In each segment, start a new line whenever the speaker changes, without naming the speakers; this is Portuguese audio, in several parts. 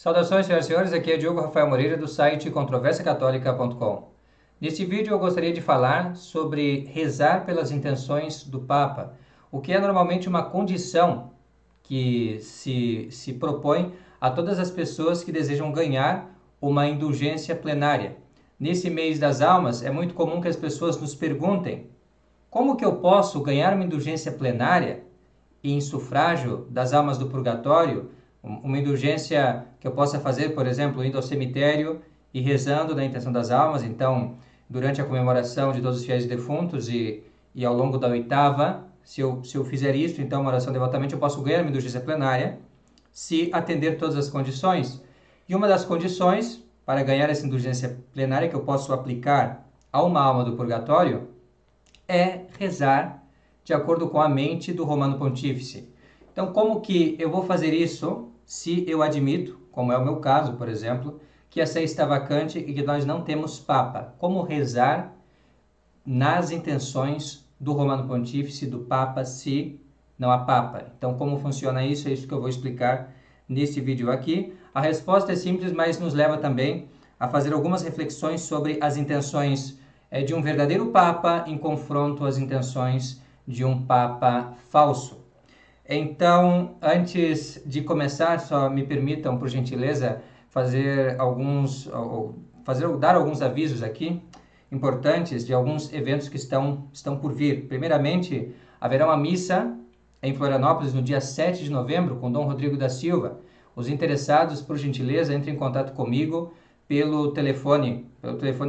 Saudações, senhoras e senhores, aqui é Diogo Rafael Moreira do site controversiacatólica.com. Neste vídeo eu gostaria de falar sobre rezar pelas intenções do Papa, o que é normalmente uma condição que se propõe a todas as pessoas que desejam ganhar uma indulgência plenária. Nesse mês das almas, é muito comum que as pessoas nos perguntem: como que eu posso ganhar uma indulgência plenária em sufrágio das almas do purgatório? Uma indulgência que eu possa fazer, por exemplo, indo ao cemitério e rezando na intenção das almas. Então, durante a comemoração de todos os fiéis defuntos e ao longo da oitava, se eu fizer isso, então, uma oração devotamente, eu posso ganhar uma indulgência plenária se atender todas as condições. E uma das condições para ganhar essa indulgência plenária que eu posso aplicar a uma alma do purgatório é rezar de acordo com a mente do Romano Pontífice. Então, como que eu vou fazer isso se eu admito, como é o meu caso, por exemplo, que a sé está vacante e que nós não temos Papa? Como rezar nas intenções do Romano Pontífice, do Papa, se não há Papa? Então, como funciona isso? É isso que eu vou explicar neste vídeo aqui. A resposta é simples, mas nos leva também a fazer algumas reflexões sobre as intenções de um verdadeiro Papa em confronto às intenções de um Papa falso. Então, antes de começar, só me permitam, por gentileza, dar alguns avisos aqui importantes de alguns eventos que estão por vir. Primeiramente, haverá uma missa em Florianópolis no dia 7 de novembro com Dom Rodrigo da Silva. Os interessados, por gentileza, entrem em contato comigo pelo telefone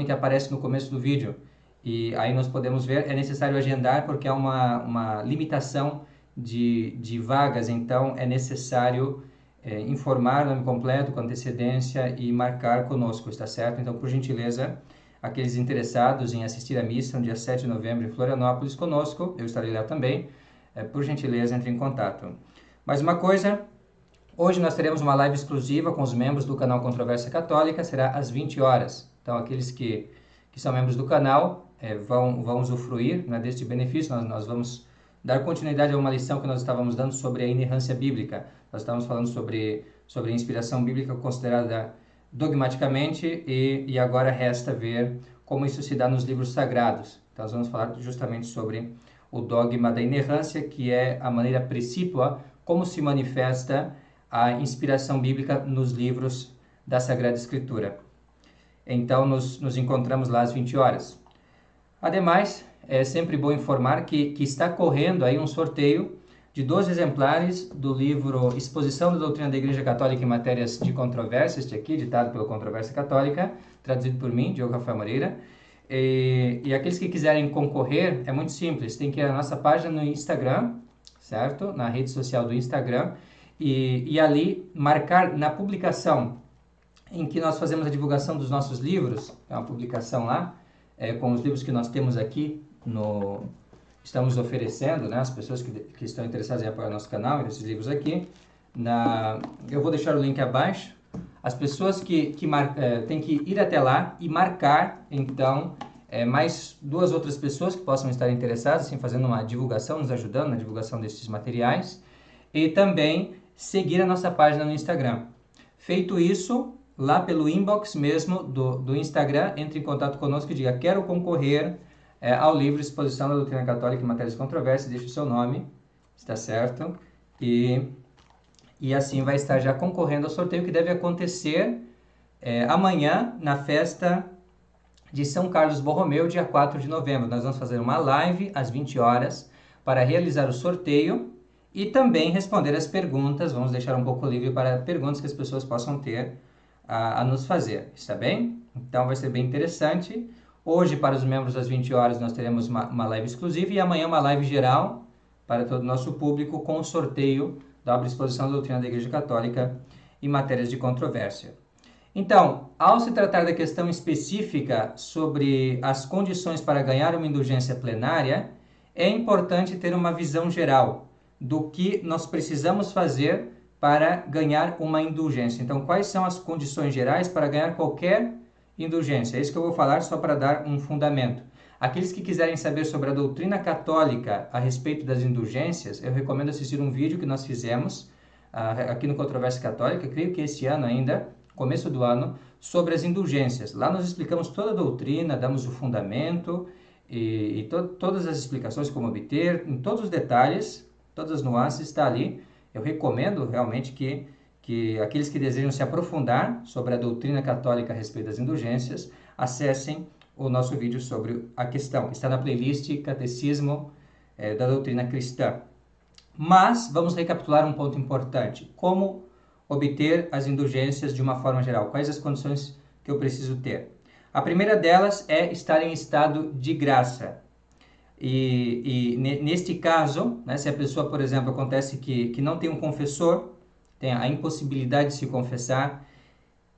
que aparece no começo do vídeo. E aí nós podemos ver, é necessário agendar porque há uma limitação de vagas, então é necessário informar o nome completo, com antecedência e marcar conosco, está certo? Então, por gentileza, aqueles interessados em assistir à missa no dia 7 de novembro em Florianópolis conosco, eu estarei lá também, por gentileza, entre em contato. Mais uma coisa, hoje nós teremos uma live exclusiva com os membros do canal Controvérsia Católica, será às 20 horas. Então, aqueles que são membros do canal vão usufruir, né, deste benefício. Nós vamos dar continuidade a uma lição que nós estávamos dando sobre a inerrância bíblica. Nós estávamos falando sobre a inspiração bíblica considerada dogmaticamente e agora resta ver como isso se dá nos livros sagrados. Então, nós vamos falar justamente sobre o dogma da inerrância, que é a maneira precípua como se manifesta a inspiração bíblica nos livros da Sagrada Escritura. Então, nos encontramos lá às 20 horas. Ademais, é sempre bom informar que está correndo aí um sorteio de 12 exemplares do livro Exposição da Doutrina da Igreja Católica em Matérias de Controvérsia, este aqui, editado pela Controvérsia Católica, traduzido por mim, Diogo Rafael Moreira. E aqueles que quiserem concorrer, é muito simples, tem que ir à nossa página no Instagram, certo? Na rede social do Instagram, e ali marcar na publicação em que nós fazemos a divulgação dos nossos livros, é uma publicação lá, com os livros que nós temos aqui, estamos oferecendo, né, as pessoas que estão interessadas em apoiar nosso canal, esses livros aqui, eu vou deixar o link abaixo. As pessoas têm que ir até lá e marcar, então, mais duas outras pessoas que possam estar interessadas, assim, fazendo uma divulgação, nos ajudando na divulgação desses materiais, e também seguir a nossa página no Instagram. Feito isso, lá pelo inbox mesmo do Instagram, entre em contato conosco e diga: quero concorrer ao livro Exposição da Doutrina Católica em Matérias Controversas, deixe o seu nome, está certo? E assim vai estar já concorrendo ao sorteio que deve acontecer amanhã, na festa de São Carlos Borromeu, dia 4 de novembro. Nós vamos fazer uma live às 20 horas para realizar o sorteio e também responder as perguntas. Vamos deixar um pouco livre para perguntas que as pessoas possam ter a nos fazer, está bem? Então vai ser bem interessante. Hoje, para os membros às 20 horas, nós teremos uma live exclusiva e amanhã uma live geral para todo o nosso público com o sorteio da obra Exposição da Doutrina da Igreja Católica em Matérias de Controvérsia. Então, ao se tratar da questão específica sobre as condições para ganhar uma indulgência plenária, é importante ter uma visão geral do que nós precisamos fazer para ganhar uma indulgência. Então, quais são as condições gerais para ganhar qualquer indulgência? É isso que eu vou falar só para dar um fundamento. Aqueles que quiserem saber sobre a doutrina católica a respeito das indulgências, eu recomendo assistir um vídeo que nós fizemos aqui no Controvérsia Católica, creio que este ano ainda, começo do ano, sobre as indulgências. Lá nós explicamos toda a doutrina, damos o fundamento e todas as explicações como obter, em todos os detalhes, todas as nuances, está ali. Eu recomendo realmente que aqueles que desejam se aprofundar sobre a doutrina católica a respeito das indulgências, acessem o nosso vídeo sobre a questão, que está na playlist Catecismo da Doutrina Cristã. Mas vamos recapitular um ponto importante. Como obter as indulgências de uma forma geral? Quais as condições que eu preciso ter? A primeira delas é estar em estado de graça. E neste caso, né, se a pessoa, por exemplo, acontece que não tem um confessor, tem a impossibilidade de se confessar,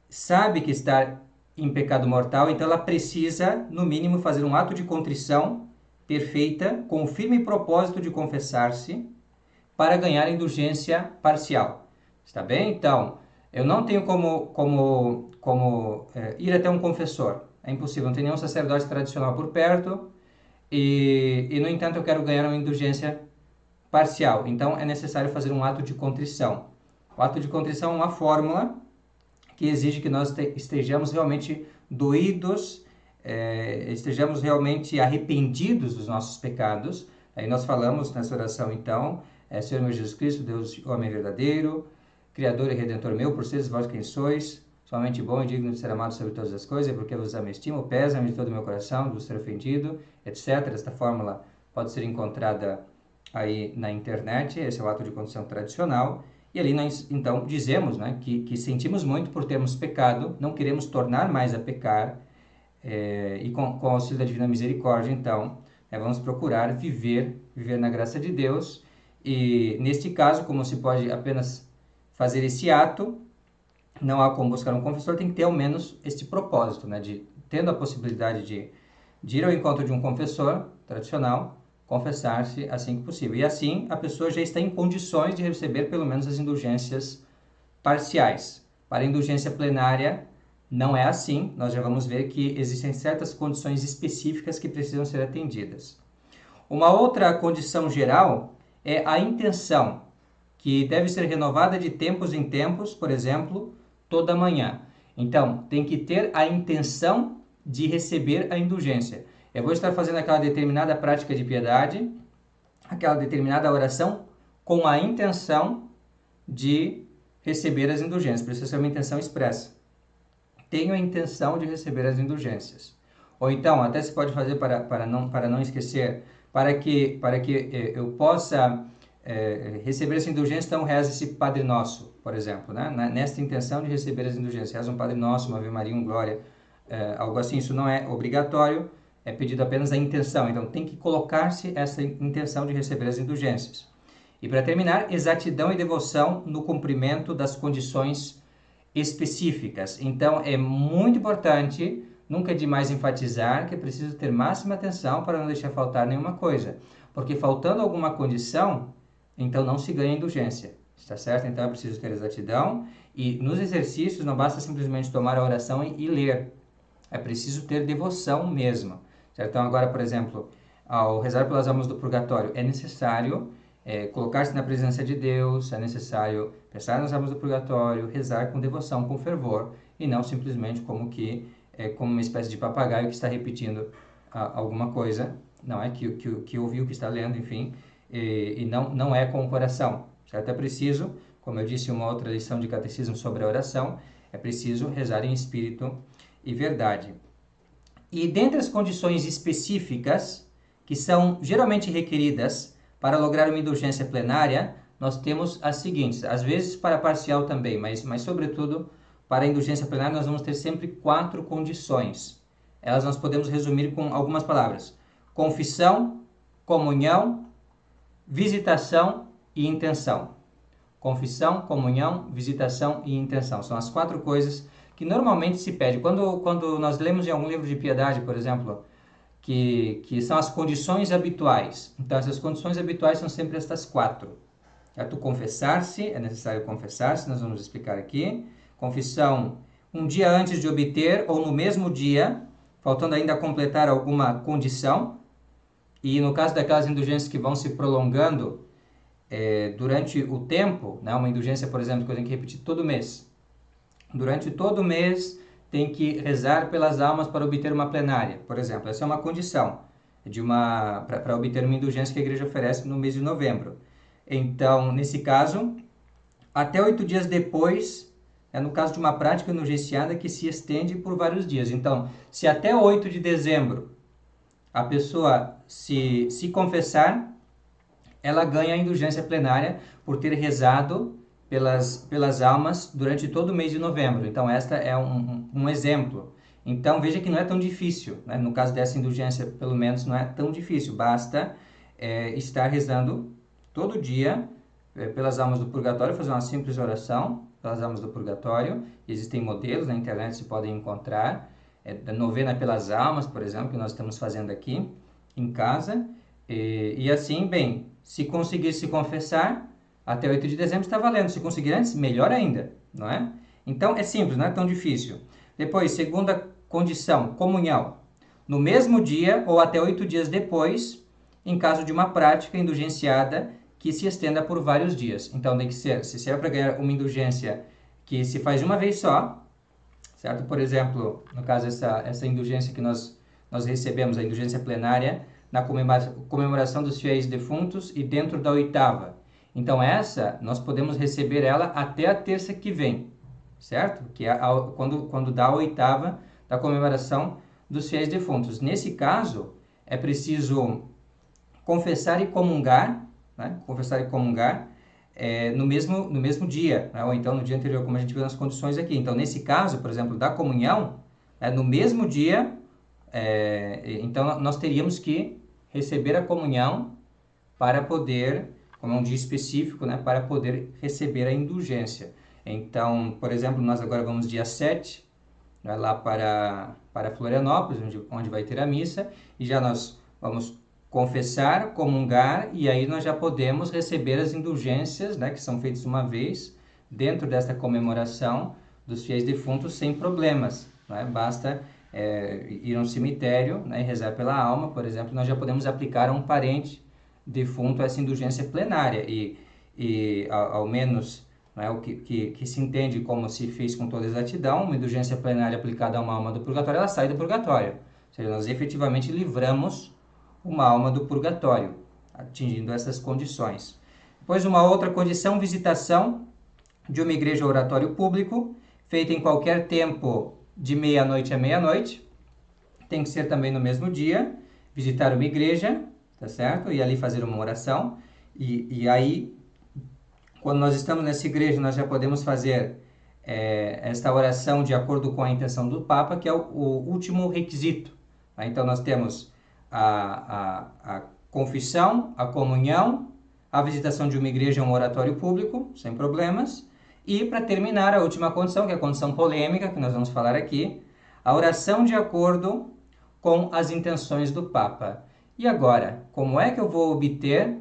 sabe que está em pecado mortal, então ela precisa, no mínimo, fazer um ato de contrição perfeita, com o firme propósito de confessar-se, para ganhar indulgência parcial. Está bem? Então, eu não tenho como ir até um confessor. É impossível, não tem nenhum sacerdote tradicional por perto e, no entanto, eu quero ganhar uma indulgência parcial. Então, é necessário fazer um ato de contrição. O ato de contrição é uma fórmula que exige que nós estejamos realmente doídos, estejamos realmente arrependidos dos nossos pecados. Aí nós falamos nessa oração, então, Senhor meu Jesus Cristo, Deus, homem verdadeiro, Criador e Redentor meu, por seres vós quem sois, somente bom e digno de ser amado sobre todas as coisas, porque vos amo e estimo, pesa-me de todo o meu coração, de vos ter ofendido, etc. Esta fórmula pode ser encontrada aí na internet, esse é o ato de contrição tradicional, e ali nós, então, dizemos, né, que sentimos muito por termos pecado, não queremos tornar mais a pecar, e com o auxílio da Divina Misericórdia, então, vamos procurar viver na graça de Deus, e neste caso, como se pode apenas fazer esse ato, não há como buscar um confessor, tem que ter ao menos este propósito, né, de, tendo a possibilidade de ir ao encontro de um confessor tradicional, confessar-se assim que possível. E assim a pessoa já está em condições de receber pelo menos as indulgências parciais. Para a indulgência plenária não é assim, nós já vamos ver que existem certas condições específicas que precisam ser atendidas. Uma outra condição geral é a intenção, que deve ser renovada de tempos em tempos, por exemplo, toda manhã. Então, tem que ter a intenção de receber a indulgência. Eu vou estar fazendo aquela determinada prática de piedade, aquela determinada oração, com a intenção de receber as indulgências. Precisa ser uma intenção expressa. Tenho a intenção de receber as indulgências. Ou então, até se pode fazer para não esquecer, para que eu possa receber essa indulgência, então reza esse Padre Nosso, por exemplo, né? Nesta intenção de receber as indulgências, reza um Padre Nosso, uma Ave Maria, um Glória, algo assim. Isso não é obrigatório, é pedido apenas a intenção, então tem que colocar-se essa intenção de receber as indulgências. E para terminar, exatidão e devoção no cumprimento das condições específicas. Então é muito importante, nunca é demais enfatizar, que é preciso ter máxima atenção para não deixar faltar nenhuma coisa, porque faltando alguma condição, então não se ganha indulgência, está certo? Então é preciso ter exatidão, e nos exercícios não basta simplesmente tomar a oração e ler, é preciso ter devoção mesmo, certo? Então agora, por exemplo, ao rezar pelas almas do purgatório, é necessário colocar-se na presença de Deus, é necessário pensar nas almas do purgatório, rezar com devoção, com fervor, e não simplesmente como uma espécie de papagaio que está repetindo alguma coisa, não é que ouviu, que está lendo, enfim, e não é com o coração, certo? É preciso, como eu disse em uma outra lição de catecismo sobre a oração, é preciso rezar em espírito e verdade. E dentre as condições específicas, que são geralmente requeridas para lograr uma indulgência plenária, nós temos as seguintes, às vezes para parcial também, mas sobretudo para a indulgência plenária nós vamos ter sempre 4 condições. Elas nós podemos resumir com algumas palavras: confissão, comunhão, visitação e intenção. Confissão, comunhão, visitação e intenção. São as 4 coisas que normalmente se pede. Quando nós lemos em algum livro de piedade, por exemplo, que são as condições habituais. Então, essas condições habituais são sempre estas 4. Certo? Confessar-se, é necessário confessar-se, nós vamos explicar aqui. Confissão um dia antes de obter ou no mesmo dia, faltando ainda completar alguma condição. E no caso daquelas indulgências que vão se prolongando, durante o tempo, né, uma indulgência, por exemplo, que eu tenho que repetir todo mês. Durante todo mês tem que rezar pelas almas para obter uma plenária, por exemplo. Essa é uma condição para obter uma indulgência que a igreja oferece no mês de novembro. Então, nesse caso, até 8 dias depois, no caso de uma prática indulgenciada que se estende por vários dias. Então, se até 8 de dezembro a pessoa se confessar, ela ganha a indulgência plenária por ter rezado pelas almas durante todo o mês de novembro. Então, esta é um exemplo. Então, veja que não é tão difícil, né? No caso dessa indulgência, pelo menos, não é tão difícil. Basta estar rezando todo dia pelas almas do purgatório, fazer uma simples oração pelas almas do purgatório. Existem modelos na internet que se podem encontrar. Da novena pelas almas, por exemplo, que nós estamos fazendo aqui em casa. E assim, bem, se conseguir se confessar, até 8 de dezembro está valendo. Se conseguir antes, melhor ainda, não é? Então, é simples, não é tão difícil. Depois, segunda condição, comunhão. No mesmo dia ou até 8 dias depois, em caso de uma prática indulgenciada que se estenda por vários dias. Então, tem que ser, se serve para ganhar uma indulgência que se faz de uma vez só, certo? Por exemplo, no caso, essa indulgência que nós recebemos, a indulgência plenária, na comemoração dos fiéis defuntos e dentro da oitava. Então, essa, nós podemos receber ela até a terça que vem, certo? Que é quando dá a oitava da comemoração dos fiéis defuntos. Nesse caso, é preciso confessar e comungar, né? Confessar e comungar no mesmo dia, né? Ou então no dia anterior, como a gente viu nas condições aqui. Então, nesse caso, por exemplo, da comunhão, no mesmo dia, então nós teríamos que receber a comunhão para poder, como é um dia específico, né, para poder receber a indulgência. Então, por exemplo, nós agora vamos dia 7, né, lá para Florianópolis, onde vai ter a missa, e já nós vamos confessar, comungar, e aí nós já podemos receber as indulgências, né, que são feitas uma vez, dentro desta comemoração dos fiéis defuntos, sem problemas, né? Basta ir a um cemitério, né, e rezar pela alma, por exemplo, nós já podemos aplicar a um parente defunto essa indulgência plenária, e ao menos, né, o que se entende como se fez com toda exatidão, uma indulgência plenária aplicada a uma alma do purgatório, ela sai do purgatório, ou seja, nós efetivamente livramos uma alma do purgatório, atingindo essas condições. Depois, uma outra condição, visitação de uma igreja ou oratório público, feita em qualquer tempo de meia-noite a meia-noite, tem que ser também no mesmo dia, visitar uma igreja, tá certo? E ali fazer uma oração, e aí, quando nós estamos nessa igreja, nós já podemos fazer esta oração de acordo com a intenção do Papa, que é o último requisito. Tá? Então, nós temos a confissão, a comunhão, a visitação de uma igreja ou um oratório público, sem problemas, e para terminar, a última condição, que é a condição polêmica, que nós vamos falar aqui, a oração de acordo com as intenções do Papa. E agora, como é que eu vou obter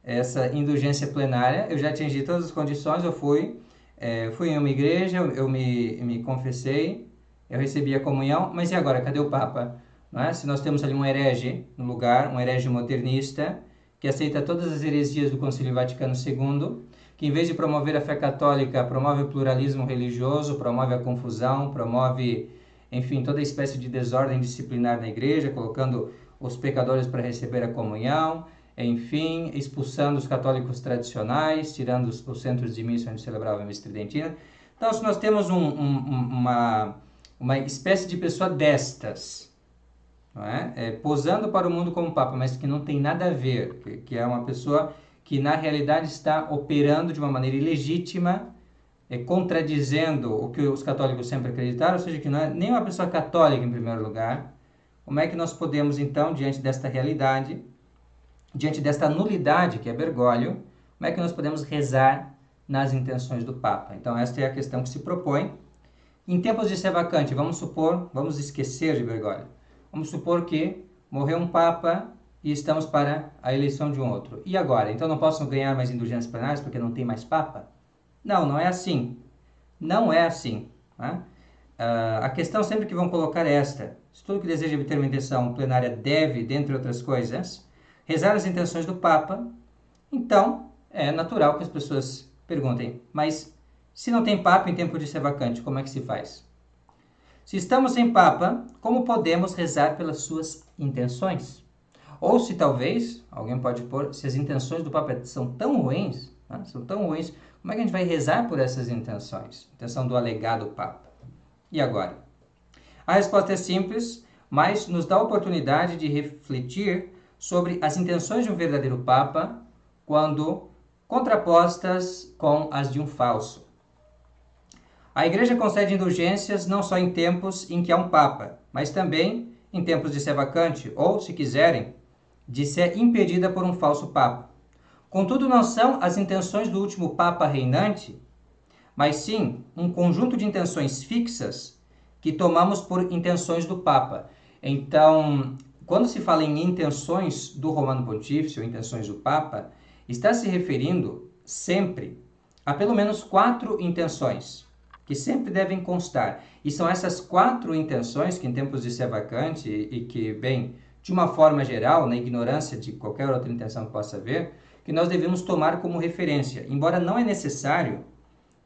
essa indulgência plenária? Eu já atingi todas as condições, eu fui em uma igreja, eu me confessei, eu recebi a comunhão, mas e agora, cadê o Papa? Não é? Se nós temos ali um herege no lugar, um herege modernista, que aceita todas as heresias do Concílio Vaticano II, que em vez de promover a fé católica, promove o pluralismo religioso, promove a confusão, promove, enfim, toda espécie de desordem disciplinar na igreja, colocando os pecadores para receber a comunhão, enfim, expulsando os católicos tradicionais, tirando os centros de missa onde celebravam a missa tridentina. Então, se nós temos uma espécie de pessoa destas, não é? Posando para o mundo como Papa, mas que não tem nada a ver, que é uma pessoa que na realidade está operando de uma maneira ilegítima, contradizendo o que os católicos sempre acreditaram, ou seja, que não é nem uma pessoa católica em primeiro lugar. Como é que nós podemos, então, diante desta realidade, diante desta nulidade que é Bergoglio, como é que nós podemos rezar nas intenções do Papa? Então, esta é a questão que se propõe. Em tempos de ser vacante, vamos esquecer de Bergoglio. Vamos supor que morreu um Papa e estamos para a eleição de um outro. E agora? Então não posso ganhar mais indulgências plenárias porque não tem mais Papa? Não, não é assim. Não é assim. Né? A questão sempre que vão colocar é esta. Se tudo que deseja obter uma intenção plenária deve, dentre outras coisas, rezar as intenções do Papa, então É natural que as pessoas perguntem, mas se não tem Papa em tempo de ser vacante, como é que se faz? Se estamos sem Papa, como podemos rezar pelas suas intenções? Ou se talvez, alguém pode pôr, se as intenções do Papa são tão ruins, né, são tão ruins, como é que a gente vai rezar por essas intenções? Intenção do alegado Papa. E agora? A resposta é simples, mas nos dá a oportunidade de refletir sobre as intenções de um verdadeiro Papa quando contrapostas com as de um falso. A Igreja concede indulgências não só em tempos em que há um Papa, mas também em tempos de ser vacante, ou, se quiserem, de ser impedida por um falso Papa. Contudo, não são as intenções do último Papa reinante, mas sim um conjunto de intenções fixas que tomamos por intenções do Papa. Então, quando se fala em intenções do Romano Pontífice ou intenções do Papa, está se referindo sempre a pelo menos 4 intenções, que sempre devem constar. E são essas 4 intenções que, em tempos de ser vacante e que, bem, de uma forma geral, na ignorância de qualquer outra intenção que possa haver, que nós devemos tomar como referência. Embora não é necessário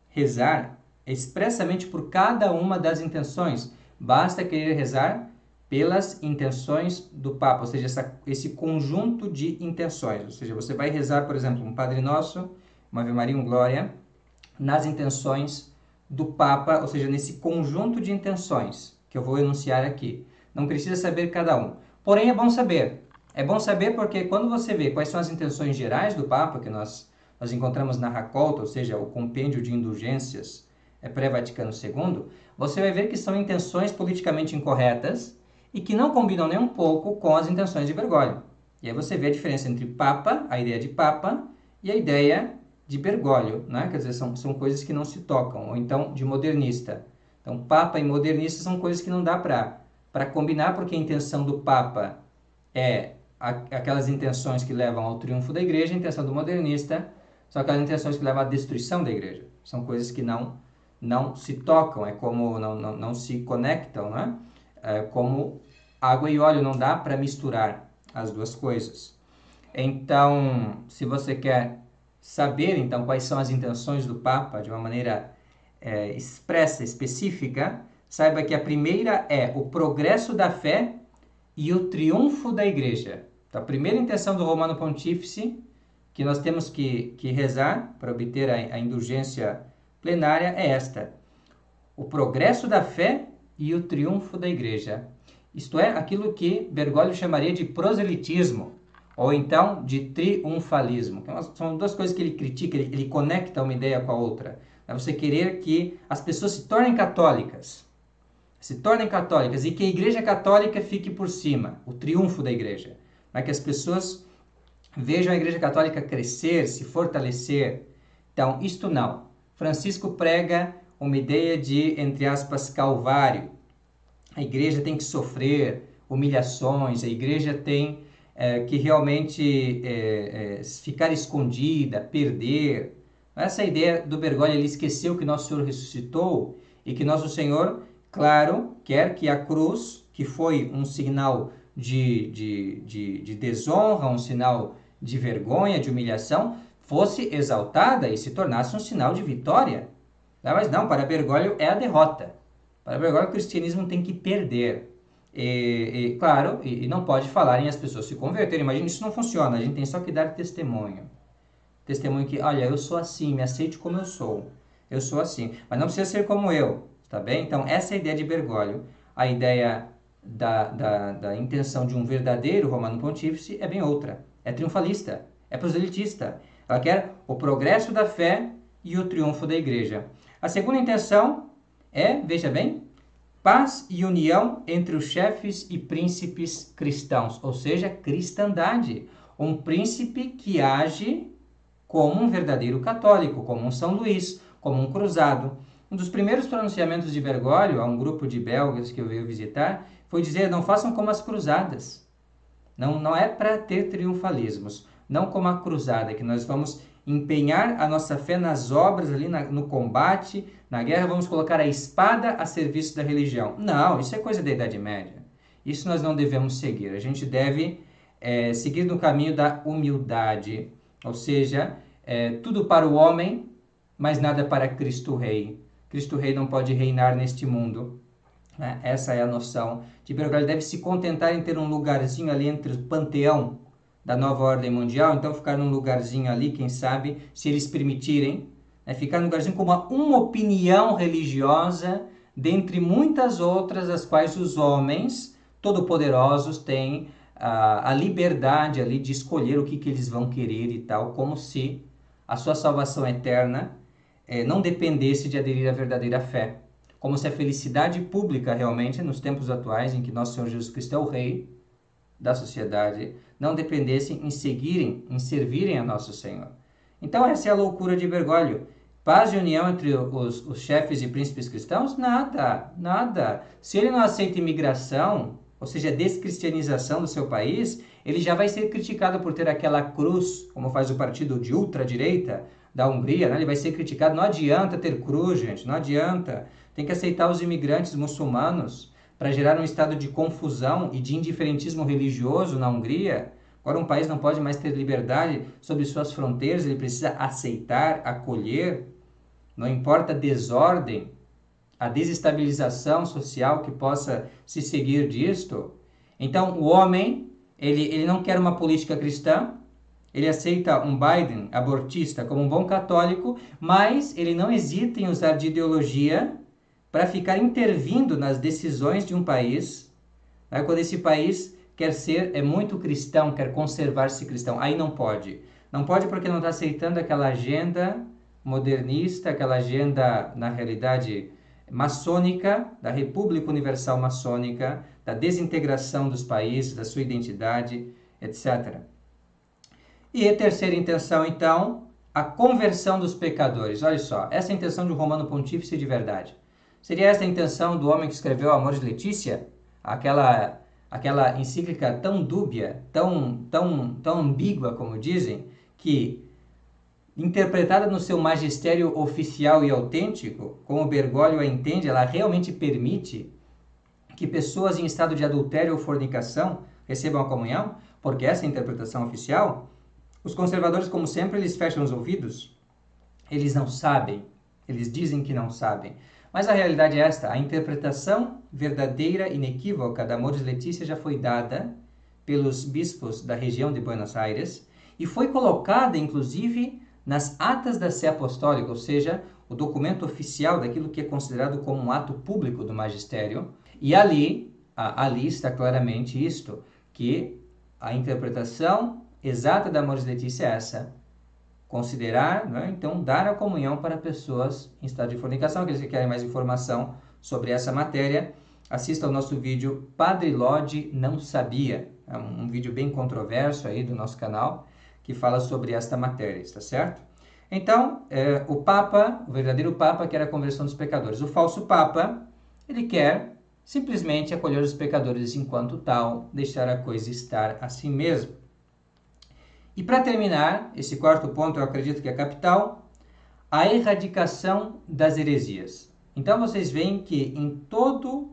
rezar expressamente por cada uma das intenções, basta querer rezar pelas intenções do Papa, ou seja, esse conjunto de intenções. Ou seja, você vai rezar, por exemplo, um Padre Nosso, uma Ave Maria, um Glória, nas intenções do Papa, ou seja, nesse conjunto de intenções que eu vou enunciar aqui. Não precisa saber cada um. Porém, é bom saber. É bom saber porque quando você vê quais são as intenções gerais do Papa, que nós encontramos na Racolta, ou seja, o compêndio de indulgências pré-Vaticano II, você vai ver que são intenções politicamente incorretas e que não combinam nem um pouco com as intenções de Bergoglio. E aí você vê a diferença entre Papa, a ideia de Papa, e a ideia de Bergoglio, né? Quer dizer, são coisas que não se tocam, ou então de modernista. Então, Papa e modernista são coisas que não dá para combinar, porque a intenção do Papa é aquelas intenções que levam ao triunfo da Igreja, a intenção do modernista são aquelas intenções que levam à destruição da Igreja. São coisas que não se tocam, é como não se conectam, né? É como água e óleo, não dá para misturar as duas coisas. Então, se você quer saber então quais são as intenções do Papa de uma maneira expressa, específica, saiba que a primeira é o progresso da fé e o triunfo da Igreja. Então, a primeira intenção do Romano Pontífice que nós temos que rezar para obter a indulgência plenária é esta: o progresso da fé e o triunfo da Igreja. Isto é, aquilo que Bergoglio chamaria de proselitismo, ou então de triunfalismo. São duas coisas que ele critica, ele conecta uma ideia com a outra. É você querer que as pessoas se tornem católicas e que a Igreja Católica fique por cima, o triunfo da Igreja. Para que as pessoas vejam a Igreja Católica crescer, se fortalecer. Então, isto não. Francisco prega uma ideia de, entre aspas, calvário. A Igreja tem que sofrer humilhações, a Igreja tem que realmente ficar escondida, perder. Essa ideia do Bergoglio, ele esqueceu que nosso Senhor ressuscitou e que nosso Senhor, claro, quer que a cruz, que foi um sinal de desonra, um sinal de vergonha, de humilhação, fosse exaltada e se tornasse um sinal de vitória. Mas não, para Bergoglio é a derrota. Para Bergoglio o cristianismo tem que perder. Claro, não pode falar em as pessoas se converterem. Imagina, isso não funciona, a gente tem só que dar testemunho. Testemunho que, olha, eu sou assim, me aceite como eu sou. Eu sou assim, mas não precisa ser como eu, tá bem? Então, essa é a ideia de Bergoglio. A ideia da intenção de um verdadeiro Romano Pontífice é bem outra. É triunfalista, é proselitista. Ela quer o progresso da fé e o triunfo da Igreja. A segunda intenção é, veja bem, paz e união entre os chefes e príncipes cristãos, ou seja, cristandade. Um príncipe que age como um verdadeiro católico, como um São Luís, como um cruzado. Um dos primeiros pronunciamentos de Bergoglio a um grupo de belgas que eu veio visitar foi dizer: não façam como as cruzadas. Não é para ter triunfalismos, não como a cruzada, que nós vamos empenhar a nossa fé nas obras, ali no combate, na guerra, vamos colocar a espada a serviço da religião. Não, isso é coisa da Idade Média. Isso nós não devemos seguir. A gente deve seguir no caminho da humildade, ou seja, tudo para o homem, mas nada para Cristo Rei. Cristo Rei não pode reinar neste mundo. Né? Essa é a noção de Bergoglio. Ele deve se contentar em ter um lugarzinho ali entre o panteão da nova ordem mundial, então ficar num lugarzinho ali, quem sabe, se eles permitirem, né? Ficar num lugarzinho com uma opinião religiosa, dentre muitas outras, as quais os homens todo-poderosos têm a liberdade ali de escolher o que eles vão querer e tal, como se a sua salvação eterna não dependesse de aderir à verdadeira fé. Como se a felicidade pública realmente, nos tempos atuais, em que nosso Senhor Jesus Cristo é o Rei da sociedade, não dependesse em servirem a nosso Senhor. Então essa é a loucura de Bergoglio. Paz e união entre os chefes e príncipes cristãos? Nada, nada. Se ele não aceita imigração, ou seja, a descristianização do seu país, ele já vai ser criticado por ter aquela cruz, como faz o partido de ultradireita da Hungria, né? Ele vai ser criticado. Não adianta ter cruz, gente, não adianta. Tem que aceitar os imigrantes muçulmanos para gerar um estado de confusão e de indiferentismo religioso na Hungria. Agora um país não pode mais ter liberdade sobre suas fronteiras, ele precisa aceitar, acolher. Não importa a desordem, a desestabilização social que possa se seguir disto. Então o homem, ele não quer uma política cristã, ele aceita um Biden abortista como um bom católico, mas ele não hesita em usar de ideologia para ficar intervindo nas decisões de um país, né? Quando esse país quer ser muito cristão, quer conservar-se cristão, aí não pode. Não pode porque não está aceitando aquela agenda modernista, aquela agenda, na realidade, maçônica, da República Universal Maçônica, da desintegração dos países, da sua identidade, etc. E a terceira intenção, então, a conversão dos pecadores. Olha só, essa é a intenção de um romano pontífice de verdade. Seria essa a intenção do homem que escreveu Amoris Laetitia? Aquela encíclica tão dúbia, tão ambígua, como dizem, que, interpretada no seu magistério oficial e autêntico, como Bergoglio a entende, ela realmente permite que pessoas em estado de adultério ou fornicação recebam a comunhão? Porque essa é a interpretação oficial. Os conservadores, como sempre, eles fecham os ouvidos. Eles não sabem. Eles dizem que não sabem. Mas a realidade é esta, a interpretação verdadeira, inequívoca da Amoris Laetitia já foi dada pelos bispos da região de Buenos Aires e foi colocada, inclusive, nas atas da Sé Apostólica, ou seja, o documento oficial daquilo que é considerado como um ato público do magistério. E ali está claramente isto, que a interpretação exata da Amoris Laetitia é essa. Considerar, né? Então, dar a comunhão para pessoas em estado de fornicação. Aqueles que querem mais informação sobre essa matéria, assista ao nosso vídeo Padre Lodi Não Sabia. É um vídeo bem controverso aí do nosso canal, que fala sobre esta matéria, está certo? Então, o Papa, o verdadeiro Papa, quer a conversão dos pecadores. O falso Papa, ele quer simplesmente acolher os pecadores enquanto tal, deixar a coisa estar assim mesmo. E para terminar, esse quarto ponto eu acredito que é capital, a erradicação das heresias. Então vocês veem que em todo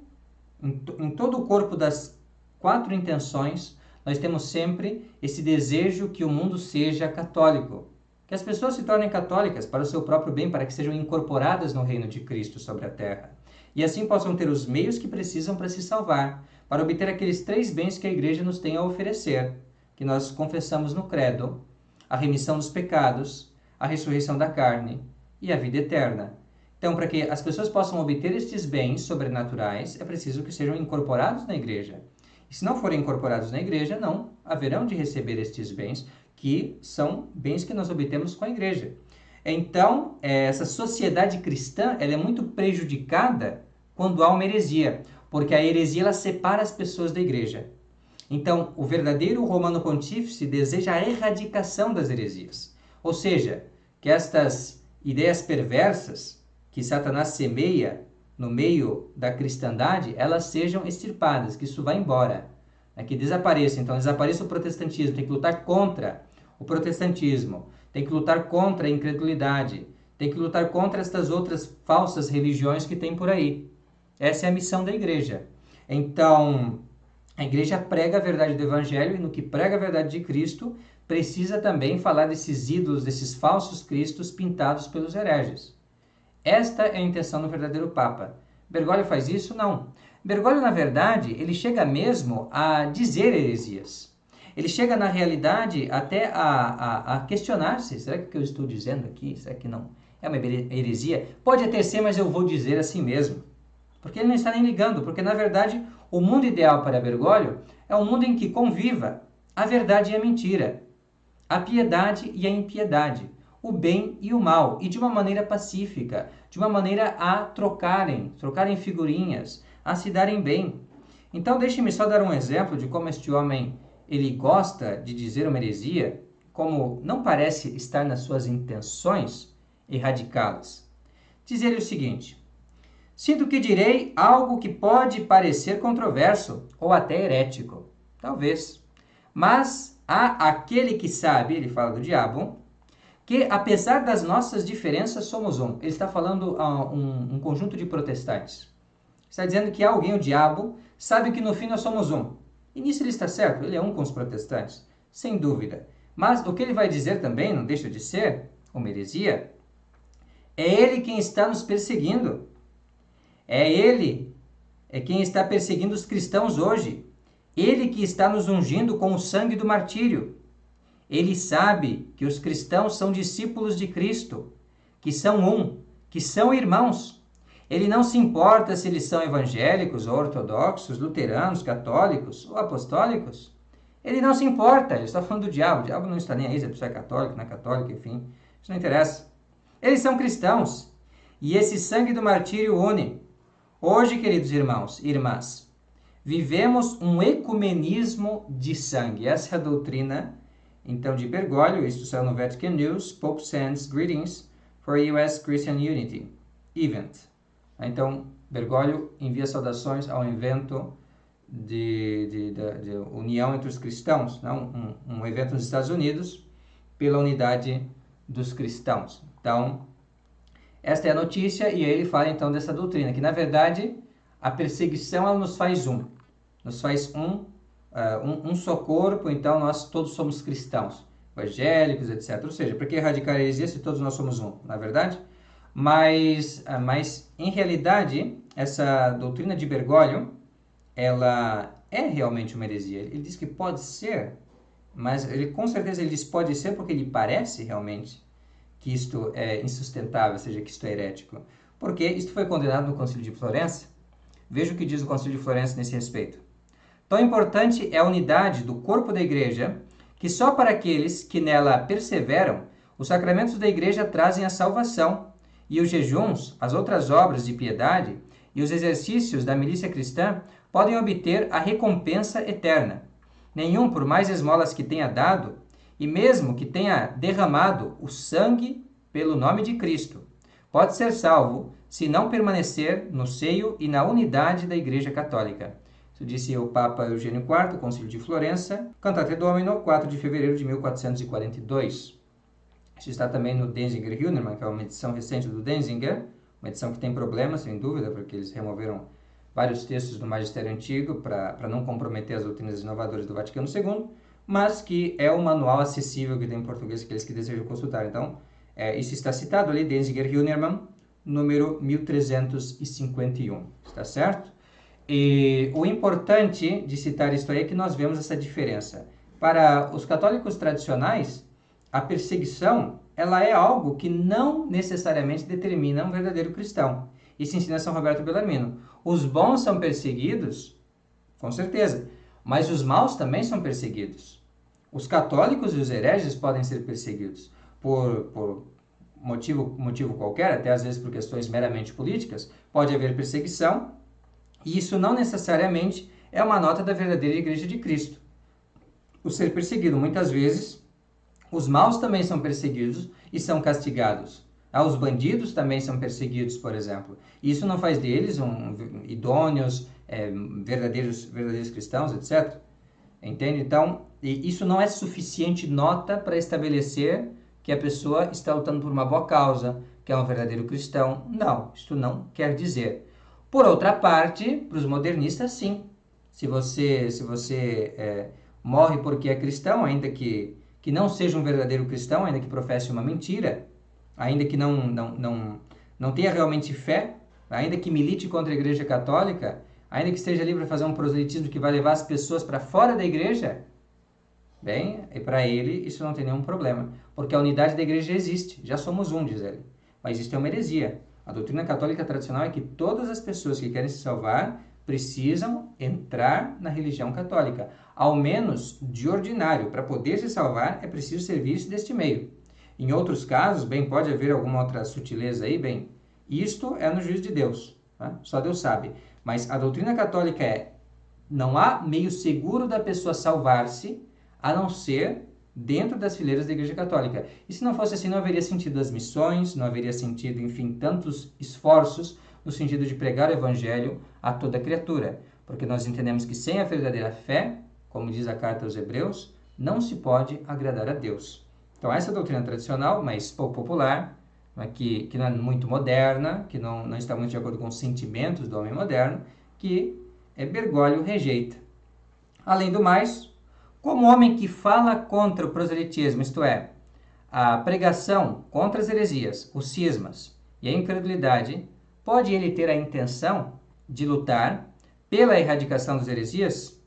o corpo das 4 intenções, nós temos sempre esse desejo que o mundo seja católico. Que as pessoas se tornem católicas para o seu próprio bem, para que sejam incorporadas no reino de Cristo sobre a terra. E assim possam ter os meios que precisam para se salvar, para obter aqueles 3 bens que a igreja nos tem a oferecer, que nós confessamos no credo: a remissão dos pecados, a ressurreição da carne e a vida eterna. Então, para que as pessoas possam obter estes bens sobrenaturais, é preciso que sejam incorporados na igreja. E se não forem incorporados na igreja, não haverão de receber estes bens, que são bens que nós obtemos com a igreja. Então, essa sociedade cristã, ela é muito prejudicada quando há uma heresia, porque a heresia ela separa as pessoas da igreja. Então, o verdadeiro Romano Pontífice deseja a erradicação das heresias. Ou seja, que estas ideias perversas que Satanás semeia no meio da cristandade, elas sejam extirpadas, que isso vá embora, que desapareça. Então, desapareça o protestantismo, tem que lutar contra o protestantismo, tem que lutar contra a incredulidade, tem que lutar contra estas outras falsas religiões que tem por aí. Essa é a missão da igreja. Então, a igreja prega a verdade do Evangelho e no que prega a verdade de Cristo, precisa também falar desses ídolos, desses falsos cristos pintados pelos hereges. Esta é a intenção do verdadeiro Papa. Bergoglio faz isso? Não. Bergoglio, na verdade, ele chega mesmo a dizer heresias. Ele chega, na realidade, até a questionar-se. Será que o que eu estou dizendo aqui, será que não é uma heresia? Pode até ser, mas eu vou dizer assim mesmo. Porque ele não está nem ligando. Porque, na verdade, o mundo ideal para Bergoglio é um mundo em que conviva a verdade e a mentira, a piedade e a impiedade, o bem e o mal, e de uma maneira pacífica, de uma maneira a trocarem figurinhas, a se darem bem. Então, deixe-me só dar um exemplo de como este homem ele gosta de dizer uma heresia, como não parece estar nas suas intenções erradicá-las. Dizer-lhe o seguinte: sinto que direi algo que pode parecer controverso ou até herético, talvez, mas há aquele que sabe, ele fala do diabo, que apesar das nossas diferenças somos um. Ele está falando a um conjunto de protestantes. Está dizendo que alguém, o diabo, sabe que no fim nós somos um. E nisso ele está certo, ele é um com os protestantes, sem dúvida. Mas o que ele vai dizer também, não deixa de ser uma heresia, é ele quem está nos perseguindo. É ele, é quem está perseguindo os cristãos hoje. Ele que está nos ungindo com o sangue do martírio. Ele sabe que os cristãos são discípulos de Cristo, que são um, que são irmãos. Ele não se importa se eles são evangélicos ou ortodoxos, luteranos, católicos ou apostólicos. Ele não se importa, ele está falando do diabo. O diabo não está nem aí se a pessoa é católica, não é católica, enfim. Isso não interessa. Eles são cristãos. E esse sangue do martírio une. Hoje, queridos irmãos e irmãs, vivemos um ecumenismo de sangue. Essa é a doutrina, então, de Bergoglio. Isto saiu no Vatican News. Pope sends greetings for U.S. Christian Unity event. Então, Bergoglio envia saudações ao evento de união entre os cristãos, não? Um evento nos Estados Unidos pela unidade dos cristãos. Então, esta é a notícia e ele fala então dessa doutrina, que na verdade a perseguição ela nos faz um. Nos faz um só corpo, então nós todos somos cristãos, evangélicos, etc. Ou seja, para que erradicar a heresia se todos nós somos um, na verdade? Mas em realidade, essa doutrina de Bergoglio, ela é realmente uma heresia. Ele diz que pode ser, mas ele, com certeza ele diz pode ser porque lhe parece realmente que isto é insustentável, ou seja, que isto é herético. Porque isto foi condenado no Concílio de Florença. Veja o que diz o Concílio de Florença nesse respeito. Tão importante é a unidade do corpo da Igreja, que só para aqueles que nela perseveram, os sacramentos da Igreja trazem a salvação, e os jejuns, as outras obras de piedade e os exercícios da milícia cristã podem obter a recompensa eterna. Nenhum, por mais esmolas que tenha dado, e mesmo que tenha derramado o sangue pelo nome de Cristo, pode ser salvo se não permanecer no seio e na unidade da Igreja Católica. Isso disse o Papa Eugênio IV, Concílio de Florença, Cantate Domino, 4 de fevereiro de 1442. Isso está também no Denzinger Hühnermann, que é uma edição recente do Denzinger, uma edição que tem problemas, sem dúvida, porque eles removeram vários textos do Magistério Antigo para não comprometer as doutrinas inovadoras do Vaticano II, mas que é um manual acessível que tem em português aqueles que desejam consultar. Então, isso está citado ali, Denzinger Hühnermann, número 1351, está certo? E o importante de citar isso aí é que nós vemos essa diferença. Para os católicos tradicionais, a perseguição, ela é algo que não necessariamente determina um verdadeiro cristão. Isso ensina São Roberto Bellarmino. Os bons são perseguidos, com certeza, mas os maus também são perseguidos. Os católicos e os hereges podem ser perseguidos por motivo qualquer, até às vezes por questões meramente políticas. Pode haver perseguição, e isso não necessariamente é uma nota da verdadeira Igreja de Cristo. O ser perseguido, muitas vezes, os maus também são perseguidos e são castigados. Os bandidos também são perseguidos, por exemplo. Isso não faz deles idôneos, verdadeiros cristãos, etc. Entende? Então, isso não é suficiente nota para estabelecer que a pessoa está lutando por uma boa causa, que é um verdadeiro cristão. Não, isto não quer dizer. Por outra parte, para os modernistas, sim. Se você morre porque é cristão, ainda que que não seja um verdadeiro cristão, ainda que professe uma mentira, ainda que não tenha realmente fé, ainda que milite contra a Igreja Católica, ainda que esteja ali para fazer um proselitismo que vai levar as pessoas para fora da Igreja, bem, e para ele isso não tem nenhum problema, porque a unidade da Igreja existe, já somos um, diz ele. Mas isso é uma heresia. A doutrina católica tradicional é que todas as pessoas que querem se salvar precisam entrar na religião católica, ao menos de ordinário. Para poder se salvar é preciso servir-se deste meio. Em outros casos, bem, pode haver alguma outra sutileza aí, bem, isto é no juízo de Deus, tá? Só Deus sabe. Mas a doutrina católica é, não há meio seguro da pessoa salvar-se, a não ser dentro das fileiras da Igreja Católica. E se não fosse assim, não haveria sentido as missões, não haveria sentido, enfim, tantos esforços no sentido de pregar o Evangelho a toda criatura. Porque nós entendemos que sem a verdadeira fé, como diz a carta aos Hebreus, não se pode agradar a Deus. Então, essa doutrina tradicional, mas pouco popular, que não é muito moderna, que não está muito de acordo com os sentimentos do homem moderno, que Bergoglio rejeita. Além do mais, como homem que fala contra o proselitismo, isto é, a pregação contra as heresias, os cismas e a incredulidade, pode ele ter a intenção de lutar pela erradicação das heresias?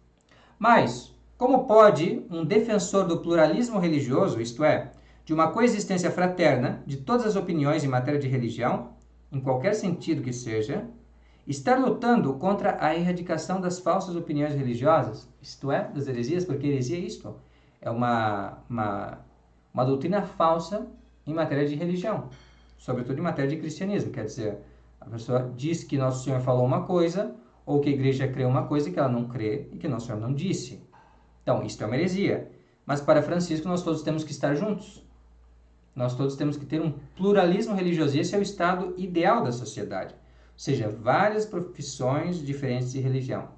Mas, como pode um defensor do pluralismo religioso, isto é, de uma coexistência fraterna de todas as opiniões em matéria de religião, em qualquer sentido que seja, estar lutando contra a erradicação das falsas opiniões religiosas, isto é, das heresias, porque heresia é isto, é uma doutrina falsa em matéria de religião, sobretudo em matéria de cristianismo, quer dizer, a pessoa diz que Nosso Senhor falou uma coisa, ou que a igreja crê uma coisa que ela não crê e que Nosso Senhor não disse. Então, isto é uma heresia. Mas para Francisco, nós todos temos que estar juntos. Nós todos temos que ter um pluralismo religioso. Esse é o estado ideal da sociedade. Ou seja, várias profissões diferentes de religião.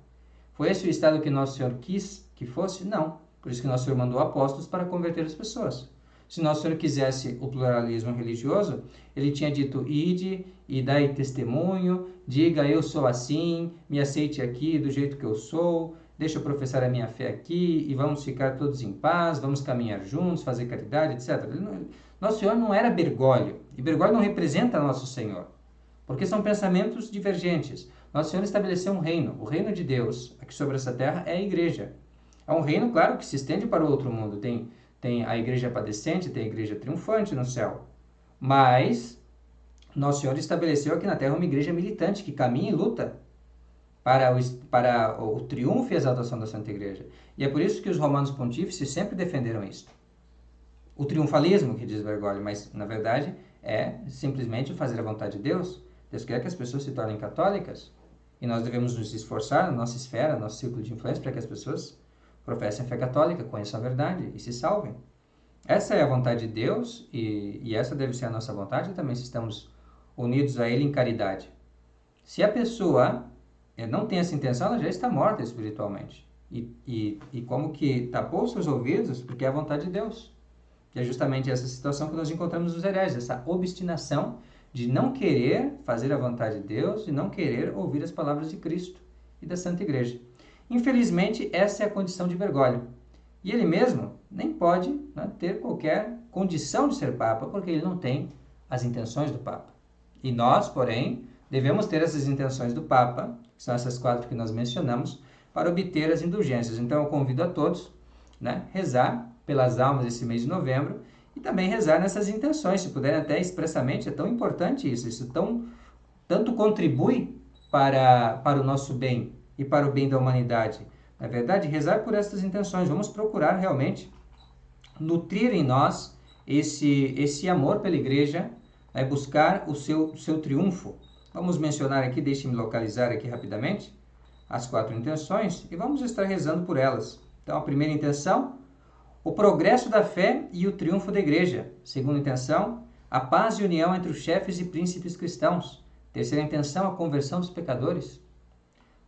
Foi esse o estado que Nosso Senhor quis que fosse? Não. Por isso que Nosso Senhor mandou apóstolos para converter as pessoas. Se Nosso Senhor quisesse o pluralismo religioso, ele tinha dito, ide e dai testemunho, diga eu sou assim, me aceite aqui do jeito que eu sou, deixa eu professar a minha fé aqui e vamos ficar todos em paz, vamos caminhar juntos, fazer caridade, etc. Nosso Senhor não era Bergoglio, e Bergoglio não representa Nosso Senhor, porque são pensamentos divergentes. Nosso Senhor estabeleceu um reino, o reino de Deus, aqui sobre essa terra, é a igreja. É um reino, claro, que se estende para o outro mundo, tem a igreja padecente, tem a igreja triunfante no céu, mas Nosso Senhor estabeleceu aqui na terra uma igreja militante, que caminha e luta para o triunfo e a exaltação da Santa Igreja. E é por isso que os romanos pontífices sempre defenderam isso. O triunfalismo, que diz Bergoglio, mas na verdade é simplesmente fazer a vontade de Deus. Deus quer que as pessoas se tornem católicas e nós devemos nos esforçar na nossa esfera, no nosso círculo de influência, para que as pessoas professem a fé católica, conheçam a verdade e se salvem. Essa é a vontade de Deus e essa deve ser a nossa vontade também, se estamos unidos a Ele em caridade. Se a pessoa não tem essa intenção, ela já está morta espiritualmente. E como que tapou seus ouvidos, porque é a vontade de Deus. Que é justamente essa situação que nós encontramos nos hereges, essa obstinação de não querer fazer a vontade de Deus e não querer ouvir as palavras de Cristo e da Santa Igreja. Infelizmente, essa é a condição de Bergoglio. E ele mesmo nem pode ter qualquer condição de ser Papa, porque ele não tem as intenções do Papa. E nós, porém, devemos ter essas intenções do Papa, que são essas 4 que nós mencionamos, para obter as indulgências. Então, eu convido a todos, rezar pelas almas esse mês de novembro e também rezar nessas intenções, se puderem até expressamente, é tão importante isso tanto contribui para o nosso bem e para o bem da humanidade. Na verdade, rezar por essas intenções, vamos procurar realmente nutrir em nós esse amor pela Igreja, buscar o seu triunfo. Vamos mencionar aqui, deixe-me localizar aqui rapidamente, as 4 intenções e vamos estar rezando por elas. Então, a primeira intenção, o progresso da fé e o triunfo da Igreja. Segunda intenção, a paz e união entre os chefes e príncipes cristãos. Terceira intenção, a conversão dos pecadores.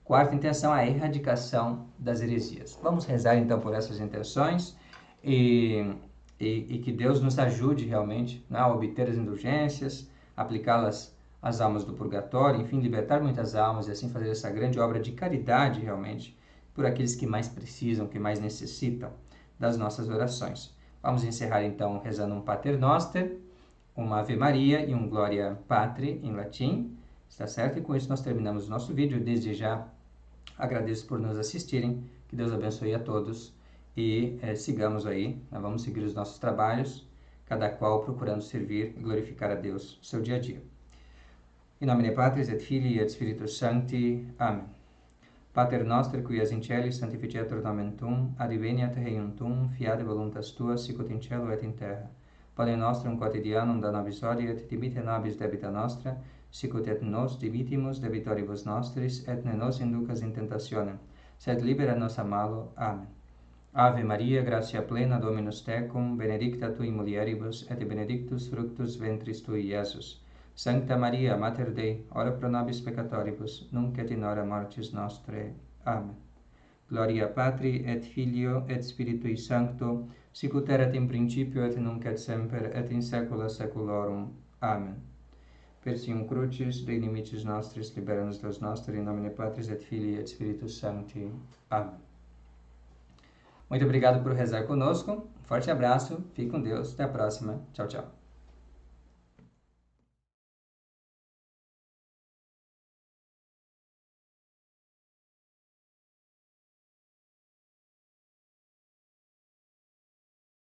Quarta intenção, a erradicação das heresias. Vamos rezar então por essas intenções e que Deus nos ajude realmente a obter as indulgências, aplicá-las às almas do purgatório, enfim, libertar muitas almas e assim fazer essa grande obra de caridade realmente por aqueles que mais precisam, que mais necessitam das nossas orações. Vamos encerrar então rezando um Pater Noster, uma Ave Maria e um Gloria Patri em latim, está certo? E com isso nós terminamos o nosso vídeo. Desde já agradeço por nos assistirem, que Deus abençoe a todos e sigamos aí, vamos seguir os nossos trabalhos, cada qual procurando servir e glorificar a Deus no seu dia a dia. In nomine Patris et Filii et Spiritus Sancti. Amen. Pater noster, qui es in celis, sanctificetur nomen tuum, adveniat regnum tuum, fiat voluntas tua, sicut in cielo et in terra. Panem nostrum quotidianum da nobis hodie, et dimitte nobis debita nostra, sicut et nos dimitimus debitoribus nostris, et ne nos inducas in tentationem, sed libera nos a malo. Amen. Ave Maria, gratia plena, Dominus tecum, benedicta tui mulieribus, et benedictus fructus ventris tui, Iesus. Sancta Maria, Mater Dei, ora pro nobis peccatoribus, nunc et in hora mortis nostrae. Amen. Gloria Patri et Filio et Spiritui Sancto, sicut erat in principio et nunc et semper et in saecula saeculorum. Amen. Per sium crucis, Dei limites nostris, libera-nos Deus nostro, in nomine Patris et Filii et Spiritus Sancti. Amen. Muito obrigado por rezar conosco. Um forte abraço, fique com Deus, até a próxima. Tchau, tchau.